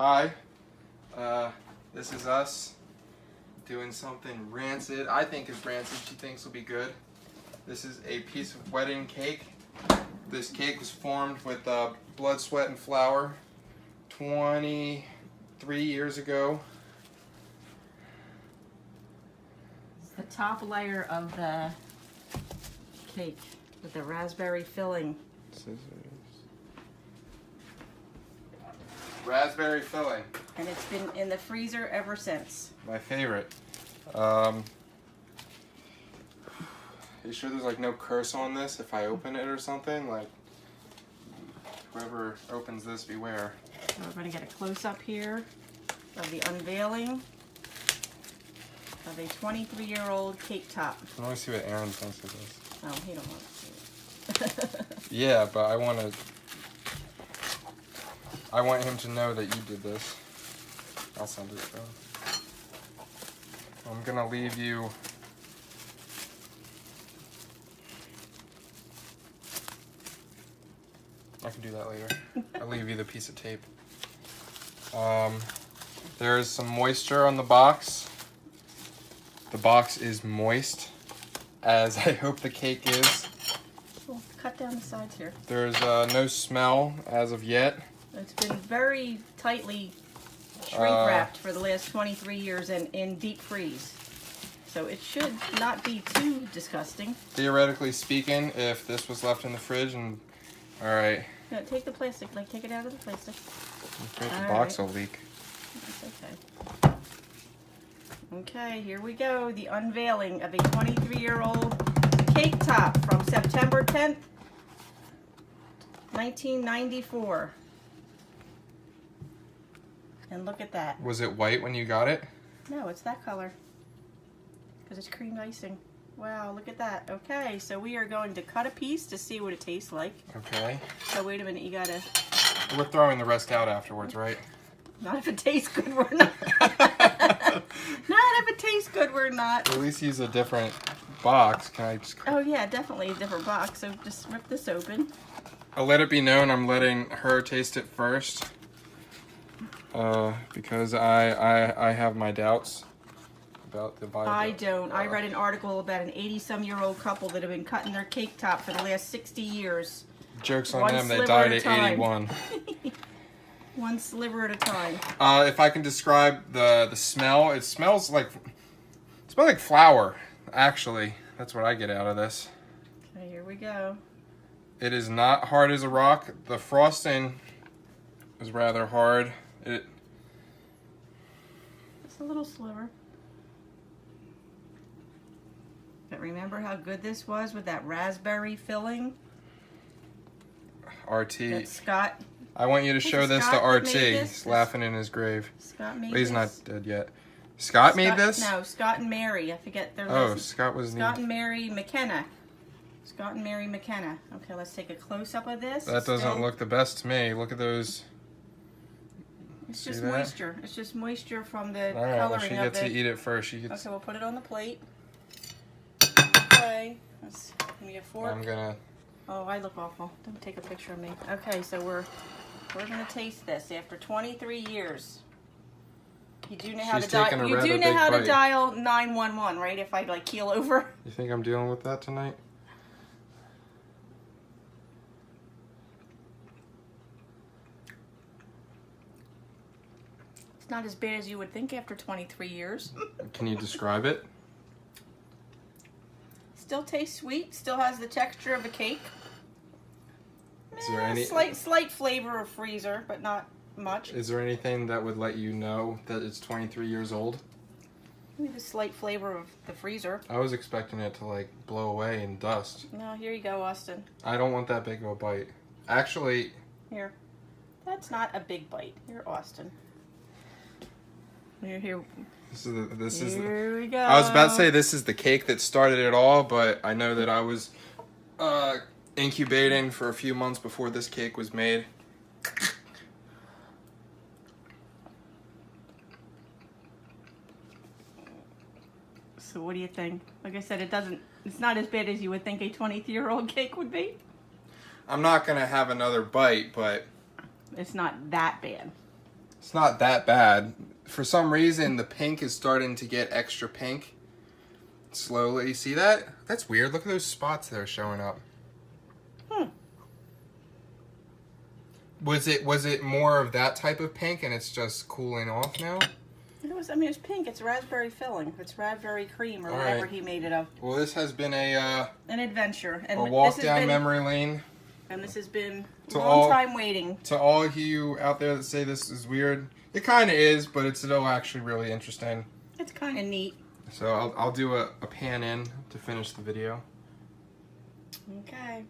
Hi, this is us doing something rancid. I think is rancid, she thinks will be good. This is a piece of wedding cake. This cake was formed with blood, sweat, and flour 23 years ago. It's the top layer of the cake with the raspberry filling. Scissors. Raspberry filling. And it's been in the freezer ever since. My favorite. You sure there's like no curse on this if I open it or something? Like, whoever opens this, beware. So we're going to get a close-up here of the unveiling of a 23-year-old cake top. I want to see what Aaron thinks of this. Oh, he don't want to see it. Yeah, but I want him to know that you did this. I'll send it to him. I'm gonna leave you. I can do that later. I'll leave you the piece of tape. There's some moisture on the box. The box is moist, as I hope the cake is. We'll cut down the sides here. There's no smell as of yet. It's been very tightly shrink wrapped for the last 23 years and in deep freeze. So it should not be too disgusting. Theoretically speaking, if this was left in the fridge and... Alright. No, take the plastic, like take it out of the plastic. I'm afraid the box will leak. That's okay. Okay, here we go. The unveiling of a 23-year-old cake top from September 10th, 1994. And look at that. Was it white when you got it? No, it's that color. Because it's cream icing. Wow, look at that. Okay, so we are going to cut a piece to see what it tastes like. Okay. So wait a minute, you gotta... We're throwing the rest out afterwards, right? Not if it tastes good, we're not. Not if it tastes good, we're not. At least use a different box. Can I just... Oh yeah, definitely a different box. So just rip this open. I'll let it be known I'm letting her taste it first. Because I have my doubts about the viability. I don't. I read an article about an 80-some-year-old couple that have been cutting their cake top for the last 60 years. Joke's on them, they died at 81. One sliver at a time. If I can describe the smell, it smells like flour, actually. That's what I get out of this. Okay, here we go. It is not hard as a rock. The frosting is rather hard. Just a little sliver. But remember how good this was with that raspberry filling? RT. That Scott. I want you to show this to Scott RT. that made this? He's laughing in his grave. Scott made But he's this? not dead yet. Scott made this? No, Scott and Mary. I forget their Oh, last. Scott was Scott and Mary McKenna. Scott and Mary McKenna. Okay, let's take a close-up of this. That doesn't Still, look the best to me. Look at those. It's See just that? moisture. It's just moisture from the All right, well, coloring she of gets to it. eat it first. She gets. Okay, we'll put it on the plate. Okay. Give me a fork. I'm gonna. Oh, I look awful. Don't take a picture of me. Okay, so we're gonna taste this after 23 years. You do know how She's to dial. taking a You rather do know big how to bite. dial 911, right? If I like keel over. You think I'm dealing with that tonight? It's not as bad as you would think after 23 years. Can you describe it? Still tastes sweet. Still has the texture of a cake. Is there any? Slight flavor of freezer, but not much. Is there anything that would let you know that it's 23 years old? Maybe the slight flavor of the freezer. I was expecting it to like blow away in dust. No, here you go, Austin. I don't want that big of a bite. Actually, Here. That's not a big bite. Here, Austin. Here. Here we go. I was about to say this is the cake that started it all, but I know that I was incubating for a few months before this cake was made. So what do you think? Like I said, it's not as bad as you would think a 23-year-old cake would be. I'm not gonna have another bite, but It's not that bad. It's not that bad. For some reason, the pink is starting to get extra pink. Slowly. See that? That's weird. Look at those spots that are showing up. Was it more of that type of pink and it's just cooling off now? I mean, it's pink. It's raspberry filling. It's raspberry cream or whatever he made it of. Well, this has been an adventure. And a walk down memory lane. And this has been a long time waiting. To all of you out there that say this is weird, it kind of is, but it's still actually really interesting. It's kind of neat. So I'll do a pan in to finish the video. Okay.